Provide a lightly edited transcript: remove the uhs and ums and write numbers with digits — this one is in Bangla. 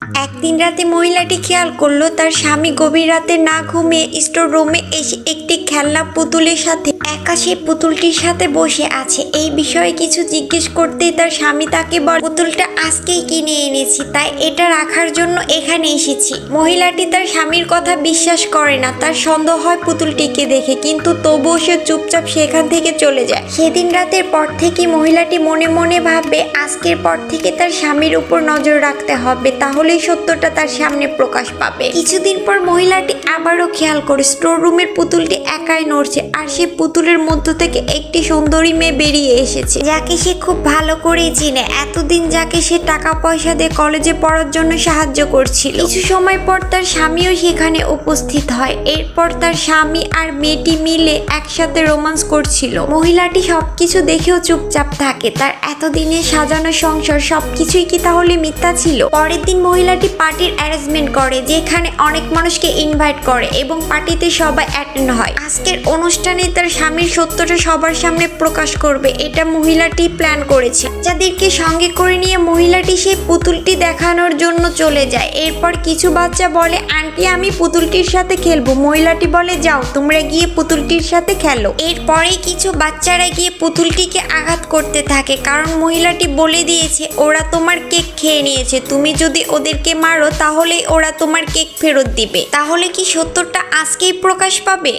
একদিন রাতে মহিলাটি খেয়াল করলো তার স্বামী গভীর রাতে না ঘুমিয়ে স্টোর রুমে এসে একটি খেলনা পুতুলের সাথে একা সেই পুতুলটির সাথে বসে আছে। এই বিষয়ে কিছু জিজ্ঞেস করতেই তার স্বামী তাকে বলে, পুতুলটা আজকেই কিনে এনেছি, তাই এটা রাখার জন্য এখানে এসেছি। মহিলাটি তার স্বামীর কথা বিশ্বাস করে না, তার সন্দেহ হয় পুতুলটিকে দেখে, কিন্তু তবুও সে চুপচাপ সেখান থেকে চলে যায়। সেদিন রাতের পর থেকে মহিলাটি মনে মনে ভাবে আজকের পর থেকে তার স্বামীর উপর নজর রাখতে হবে, তাহলেই সত্যটা তার সামনে প্রকাশ পাবে। কিছুদিন পর মহিলাটি আবারও খেয়াল করে স্টোর রুমের পুতুলটি একাই নড়ছে, আর সে পুতুলের মধ্য থেকে একটি সুন্দরী মেয়ে বেরিয়ে এসেছে, যাকে সে খুব ভালো করেই চিনে। এতদিন যাকে সে টাকা পয়সা দিয়ে কলেজে পড়ার জন্য সাহায্য করছিল। কিছু সময় পর তার স্বামীও সেখানে উপস্থিত হয়। এরপর তার স্বামী আর মেয়েটি মিলে একসাথে রোমান্স করছিল। মহিলাটি সবকিছু দেখেও চুপচাপ থাকে। তার এতদিনের সাজানো সংসার সবকিছুই কি তাহলে মিথ্যা ছিল? পরের দিন মহিলাটি পার্টির অ্যারেঞ্জমেন্ট করে, যেখানে অনেক মানুষকে ইনভাইট করে এবং পার্টিতে সবাই অ্যাটেন্ড হয়। আজকের অনুষ্ঠানে তার স্বামীর সত্যটা সবার সামনে প্রকাশ করবে, এটা মহিলাটি প্ল্যান করেছে। যাদেরকে সঙ্গে করে নিয়ে মহিলাটি সেই পুতুলটি দেখানোর জন্য চলে যায়। এরপর কিছু বাচ্চা বলে, আন্টি আমি পুতুলটির সাথে খেলবো। মহিলাটি বলে, যাও তোমরা গিয়ে পুতুলটির সাথে খেলো। এরপরে কিছু বাচ্চারা গিয়ে পুতুলটিকে আঘাত করতে থাকে, কারণ মহিলাটি বলে দিয়েছে ওরা তোমার কেক খেয়ে নিয়েছে, তুমি যদি ওদেরকে মারো তাহলেই ওরা তোমার কেক ফেরত দিবে। তাহলে কি সত্যটা আজকেই প্রকাশ পাবে?